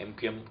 MQM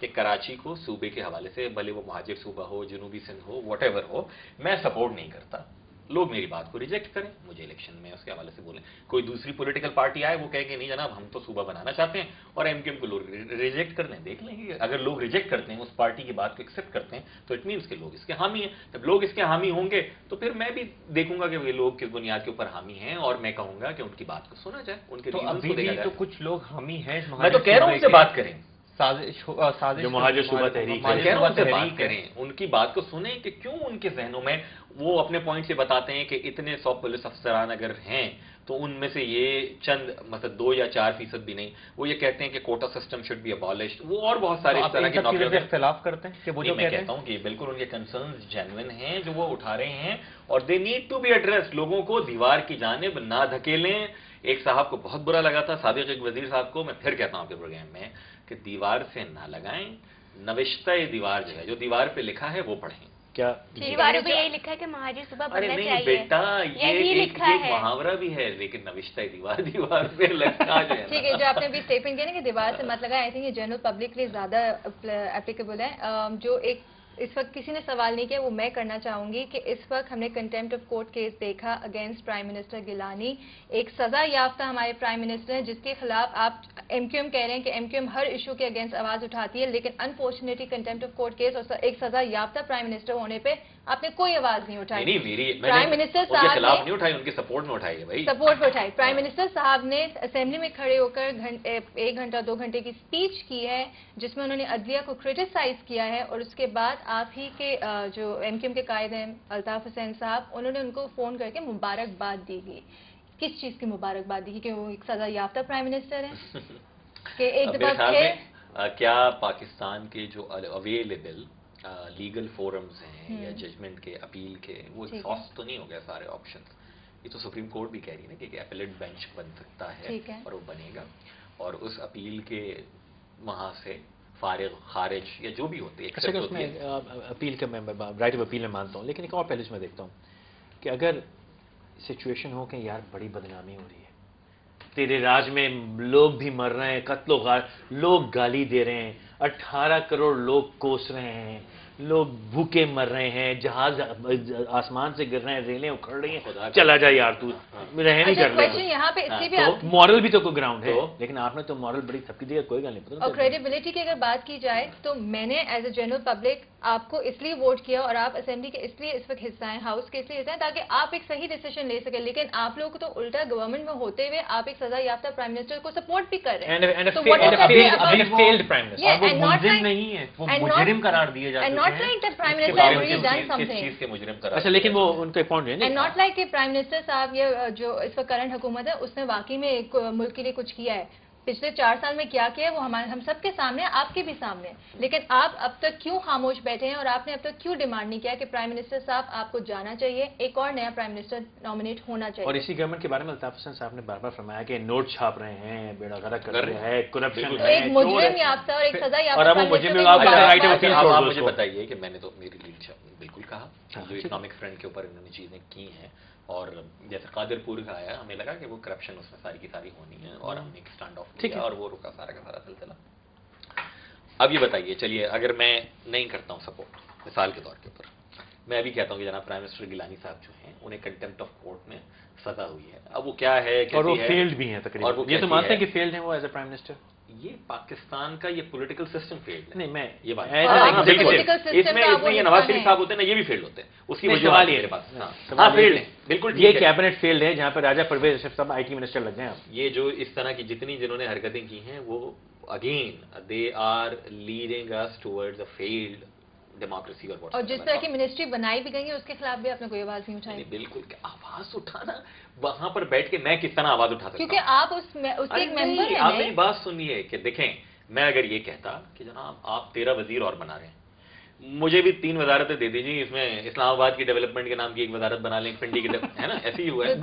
کہ کراچی کو صوبے کے حوالے سے، بھلے وہ مہاجر صوبہ ہو، جنوبی سندھ ہو، واٹ ایور ہو، میں سپورٹ نہیں کرتا. لوگ میری بات کو ریجیکٹ کریں، مجھے الیکشن میں اس کے حوالے سے بولیں. کوئی دوسری پولیٹیکل پارٹی آئے وہ کہے کہ نہیں جناب ہم تو صوبہ بنانا چاہتے ہیں، اور ایم کیو ایم کو لوگ ریجیکٹ کر لیں. دیکھ لیں گے اگر لوگ ریجیکٹ کرتے ہیں، اس پارٹی کی بات کو ایکسیپٹ کرتے ہیں، تو اٹ مینس کہ لوگ اس کے حامی ہیں. جب لوگ اس کے حامی ہوں گے تو پھر میں بھی دیکھوں گا کہ وہ لوگ کس بنیاد کے اوپر حامی ہیں، اور میں کہوں گا کہ ان کی بات کو سنا جائے، ان کے تو ریزنز ابھی کو دیکھا بھی جائے. تو کچھ لوگ حامی ہیں میں تو کہہ رہا ہوں ان سے بات کریں، سازش جو مہاجر صوبہ تحریک میں ہے. کہہ رہا ہوں ان سے بات کریں، ان کی بات کو سنیں کہ کیوں ان کے ذہنوں میں وہ اپنے پوائنٹ سے بتاتے ہیں کہ اتنے 100 پولیس افسران اگر ہیں تو ان میں سے یہ چند مطلب 2 یا 4% بھی نہیں، وہ یہ کہتے ہیں کہ کوٹا سسٹم شوڈ بی ابالشڈ، وہ اور بہت سارے اس طرح کی نوکریوں سے اختلاف کرتے ہیں کہ وہ جو میں کہتے کہتا ہوں کہ بالکل ان کے کنسرنز جینوئن ہیں جو وہ اٹھا رہے ہیں، اور they need to be address. لوگوں کو دیوار کی جانب نہ دھکیلیں. ایک صاحب کو بہت برا لگا تھا، سابق ایک وزیر صاحب کو، میں پھر کہتا ہوں آپ کے پروگرام میں کہ دیوار سے نہ لگائیں، نوشتہ دیوار جو ہے، جو دیوار پہ لکھا ہے وہ پڑھیں. کیا دیواروں پہ یہی لکھا ہے کہ مہاجر صوبہ ارے بننا نہیں چاہیے. بیٹا، یہی یہ ایک لکھا ہے. محاورہ بھی ہے، لیکن نوشتہ دیوار پہ لکھا جو ہے ٹھیک ہے، جو آپ نے ابھی اسٹیٹمنٹ کیا نا کہ دیوار سے مت لگائے، آئی تھنک یہ جنرل پبلک کے لیے زیادہ اپلیکیبل ہے. جو ایک اس وقت کسی نے سوال نہیں کیا وہ میں کرنا چاہوں گی کہ اس وقت ہم نے کنٹیمپٹ آف کورٹ کیس دیکھا اگینسٹ پرائم منسٹر گیلانی. ایک سزا یافتہ ہمارے پرائم منسٹر ہیں جس کے خلاف آپ ایم کیو ایم کہہ رہے ہیں کہ ایم کیو ایم ہر ایشو کے اگینسٹ آواز اٹھاتی ہے، لیکن unfortunately contempt of court case اور ایک سزا یافتہ پرائم منسٹر ہونے پہ آپ نے کوئی آواز نہیں اٹھائی. نہیں میری پرائم منسٹر ان کے صاحب خلاف نے نہیں اٹھائی، ان کے سپورٹ میں اٹھائی ہے بھائی. سپورٹ پہ اٹھائی. پرائم منسٹر صاحب نے اسمبلی میں کھڑے ہو کر 1 گھنٹہ 2 گھنٹے کی اسپیچ کی ہے جس میں انہوں نے عدلیہ کو کرٹیسائز کیا ہے، اور اس کے بعد آپ ہی کے جو ایم کیو ایم کے قائد ہیں الطاف حسین صاحب، انہوں نے ان کو فون کر کے مبارکباد دی گئی. کس چیز کی مبارکباد دی گئی؟ کہ وہ ایک سزا یافتہ پرائم منسٹر ہیں کہ ایک میرے دفعہ خیال پھر میں کیا پاکستان کے جو اویلیبل لیگل فورمز ہیں یا ججمنٹ کے، اپیل کے، وہ ایگزاسٹ تو نہیں ہو گیا سارے آپشنز. یہ تو سپریم کورٹ بھی کہہ رہی ہے نا کہ ایک اپیلیٹ بینچ بن سکتا ہے اور وہ بنے گا، اور اس اپیل کے وہاں سے فارغ خارج یا جو بھی ہوتے اچھا کہ اس میں اپیل کا میں رائٹ آف اپیل میں مانتا ہوں، لیکن ایک اور پہلو اس میں دیکھتا ہوں کہ اگر سچویشن ہو کہ یار بڑی بدنامی ہو رہی ہے، تیرے راج میں لوگ بھی مر رہے ہیں، قتل و غارت، لوگ گالی دے رہے ہیں، 18 کروڑ لوگ کوس رہے ہیں، لوگ بھوکے مر رہے ہیں، جہاز آسمان سے گر رہے ہیں، ریلیں اکھڑ رہی ہیں، چلا جا یار تو رہ نہیں کر لے. یہاں پہ اس کی بھی مورل بھی تو کوئی گراؤنڈ ہے، لیکن آپ نے تو مورل بڑی تھپکی دی ہے، کوئی گل نہیں. اور کریڈیبلٹی کی اگر بات کی جائے تو میں نے ایز اے جنرل پبلک آپ کو اس لیے ووٹ کیا اور آپ اسمبلی کے اس لیے اس وقت حصہ ہیں، ہاؤس کے اس لیے حصہ ہیں تاکہ آپ ایک صحیح ڈیسیژن لے سکیں. لیکن آپ لوگ تو الٹا گورنمنٹ میں ہوتے ہوئے آپ ایک سزا یافتہ پرائم منسٹر کو سپورٹ بھی کر رہے ہیں. نہیں ہے، وہ مجرم قرار دیے جاتے ہیں. اچھا لیکن وہ ان کا پوائنٹ ہے ناٹ لائک کہ پرائم منسٹر صاحب یہ جو اس وقت کرنٹ حکومت ہے اس نے واقعی میں ملک کے لیے کچھ کیا ہے. پچھلے 4 سال میں کیا کیا ہے وہ ہم سب کے سامنے، آپ کے بھی سامنے. لیکن آپ اب تک کیوں خاموش بیٹھے ہیں اور آپ نے اب تک کیوں ڈیمانڈ نہیں کیا کہ پرائم منسٹر صاحب آپ کو جانا چاہیے، ایک اور نیا پرائم منسٹر نامنیٹ ہونا چاہیے. اور اسی گورنمنٹ کے بارے میں الطاف حسین صاحب نے بار بار فرمایا کہ نوٹ چھاپ رہے ہیں، بیڑا غرق کر رہے ہیں، کرپشن ہے. ایک مجرم یافتہ اور ایک سزا یافتہ. آپ مجھے بتائیے کہ میں نے تو میری لیڈ بالکل کہا جو اکنامک فرنٹ کے اوپر انہوں نے چیزیں کی ہیں، اور جیسے قادر پور کا آیا ہمیں لگا کہ وہ کرپشن اس میں ساری کی ساری ہونی ہے، اور ہم نے ایک اسٹینڈ آف کیا اور وہ رکا سارا کا سارا سلسلہ. اب یہ بتائیے چلیے اگر میں نہیں کرتا ہوں سپورٹ مثال کے طور کے اوپر، میں ابھی کہتا ہوں کہ جناب پرائم منسٹر گیلانی صاحب جو ہیں انہیں کنٹیمپٹ آف کورٹ میں سزا ہوئی ہے. اب وہ کیا ہے اور وہ فیلڈ بھی ہیں تقریباً، یہ تو مانتے ہیں کہ فیلڈ ہیں وہ ایز اے پرائم منسٹر. یہ پاکستان کا یہ پولیٹیکل سسٹم فیلڈ ہے. نہیں میں یہ بات اس میں یہ نواز شریف صاحب ہوتے ہیں نا، یہ بھی فیلڈ ہوتے ہیں. اس کی سوال یہ میرے پاس فیلڈ ہے بالکل. یہ کیبنٹ فیلڈ ہے جہاں پر راجہ پرویز اشرف صاحب آئی ٹی منسٹر لگ گئے ہیں. یہ جو اس طرح کی جنہوں نے حرکتیں کی ہیں وہ again they are leading us towards a failed democracy. اور جس طرح کی منسٹری بنائی بھی گئی ہے اس کے خلاف بھی آپ نے کوئی آواز نہیں اٹھائی. بالکل آواز اٹھانا وہاں پر بیٹھ کے میں کس طرح آواز اٹھا سکتا ہوں کیونکہ آپ اس کے ایک ممبر ہیں. آپ میری بات سنیے کہ دیکھیں میں اگر یہ کہتا کہ جناب آپ 13 وزیر اور بنا رہے ہیں، مجھے بھی 3 وزارتیں دے دیجیے، اس میں اسلام آباد کی ڈیولپمنٹ کے نام کی ایک وزارت بنا لیں، پنڈی کی ہے نا، ایسے ہی ہوا ہے.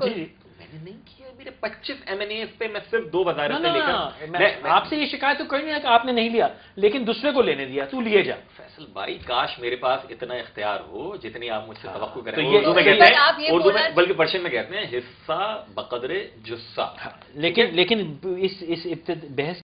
میں نے نہیں کیا، میرے 25 MNAs پہ میں صرف 2 وزارتیں لے کر. آپ سے یہ شکایت تو کوئی نہیں ہے کہ آپ نے نہیں لیا، لیکن دوسرے کو لینے دیا، تو لیے جا. فیصل بھائی کاش میرے پاس اتنا اختیار ہو جتنی آپ مجھ سے توقع کریں. اردو میں کہتے ہیں، اردو میں بلکہ پرشین میں کہتے ہیں حصہ بقدر جثہ. لیکن اس بحث